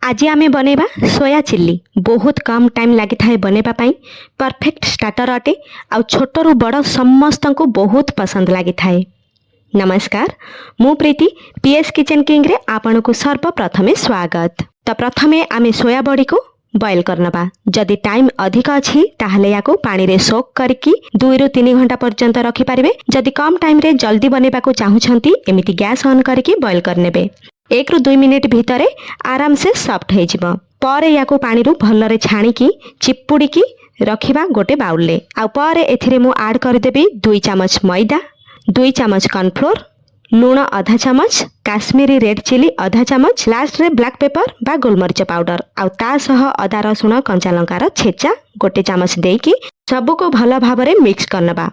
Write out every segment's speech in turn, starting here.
आज आमे बनेबा सोया चिल्ली। बहुत कम टाइम लगी थाए बनेबा पाई। परफेक्ट स्टार्टर अटे आ छोटरू बड़ समस्त को बहुत पसंद लगी थाए। नमस्कार, मु प्रीति पीएस किचन किंग रे आपन को सर्वप्रथमे स्वागत। तो प्रथमे आमे सोया बड़ी को बॉयल करनबा। जदि टाइम अधिक अछि ताहले याको पानी रे सोक करके 2 रु 3 घंटा पर्यंत रखि पारिबे। जदि कम टाइम रे जल्दी बनेबा को चाहुछंती एमिति गैस ऑन करके बॉयल करनेबे। 1 रु 2 मिनिट भितरे आराम से सॉफ्ट हो जिवो। परे याको पानी रु भल्लरे छाणिकी चिपुड़ी की रखिबा गोटे बाउल ले। आ परे एथिरे मु ऐड कर देबी 2 चम्मच मैदा, 2 चम्मच कॉर्नफ्लोर, लूण आधा चम्मच, काश्मीरी रेड चिली आधा चम्मच, लास्ट रे ब्लैक पेपर बा गोलमरिच पाउडर आ ता सह अदा रसुण कंचा लंकार छेचा गोटे चम्मच देकी सबको को भल भाबरे मिक्स करनबा।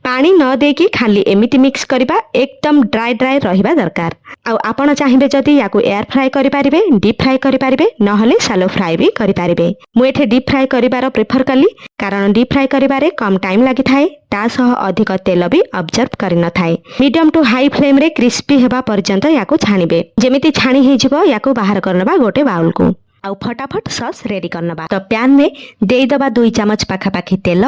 पानी न देकी खाली एमिति मिक्स करबा। एकदम ड्राई ड्राई रहिबा दरकार। आ आपण चाहिबे जदि याको एयर फ्राई करि पारिबे, डीप फ्राई करि पारिबे, नहले शैलो फ्राई भी करि पारिबे। मु एठे डीप फ्राई करिबार प्रेफर कली कारण डीप फ्राई करिबारे कम टाइम लागि थाए, ता सह अधिक तेल भी ऑब्जर्व करि न थाए। मीडियम टू हाई फ्लेम रे क्रिस्पी हेबा पर्यंत याको छाणिबे। जेमिति छाणी हे जिवो याको बाहर करनबा गोटे बाउल को। आउ फटाफट सॉस रेडी करनबा। तो पैन में देई दबा 2 चम्मच पाखापाखी तेल।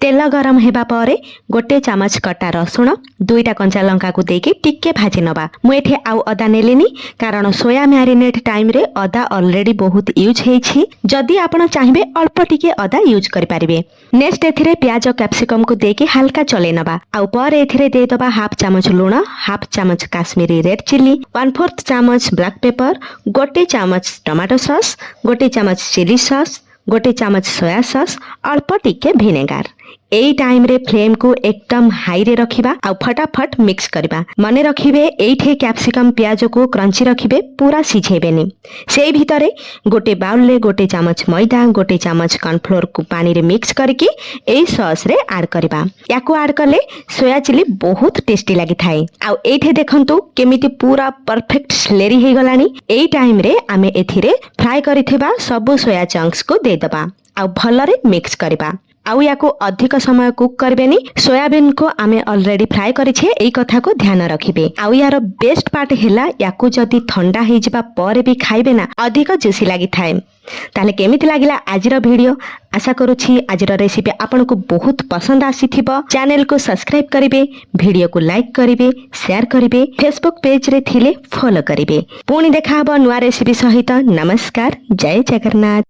तेल गरम हेबा परे गोटे चम्मच कटा रसुण, 2टा कंचा लंका को देके टिके भाजी नबा। मु एठे आउ अदा नेलेनी कारण सोया मैरिनेट टाइम रे अदा ऑलरेडी बहुत यूज हेछि। जदि आपण चाहिबे अल्प टिके अदा यूज करि पारिबे। नेक्स्ट एथिरे प्याज और कैप्सिकम को देके हल्का चले नबा। आउ परे एथिरे देई दबा हाफ चम्मच लूण, हाफ चम्मच काश्मीरी रेड चिली, 1/4 चम्मच ब्लैक पेपर, गोटे चम्मच टमाटो सॉस, गोटे चम्मच चिली सॉस, गोटे चम्मच सोया सॉस, अल्प टिके विनेगार। एई टाइम रे फ्लेम को एकदम हाई रे रखिबा आ फटाफट मिक्स करबा। मने रखिबे एइठे कैप्सिकम प्याज को क्रंची रखिबे, पूरा सिझेबेनी। सेई भितरे गोटे बाउल ले गोटे चम्मच मैदा, गोटे चम्मच कॉर्नफ्लोर को पानी रे मिक्स करके एई सॉस रे ऐड करबा। याको ऐड करले सोया चिली बहुत टेस्टी लागि थाए। आ एइठे देखंतु केमिति पूरा परफेक्ट स्लेरी हे गलानी। एई टाइम रे आमे एथिरे फ्राई करिथिबा सब सोया चंक्स को दे दबा आ भलरे मिक्स करबा। आउ याको अधिक समय कुक करबेनी। सोयाबीन को आमे ऑलरेडी फ्राई करिछे, एई कथा को ध्यान रखिबे। आउ यार बेस्ट पार्ट हेला याको जदि ठंडा हे जिबा परे भी खाइबे ना अधिक जुसी लागि थाए। ताले केमिति लागिला आजिर वीडियो? आशा करूछि आजिर रेसिपी आपन को बहुत पसंद आसीथिबो। चैनल को सब्सक्राइब करिबे, वीडियो को लाइक करिबे, शेयर करिबे, फेसबुक पेज रे थिले फॉलो करिबे। पुणी देखा हबो नुवा रेसिपी सहित। नमस्कार, जय जगन्नाथ।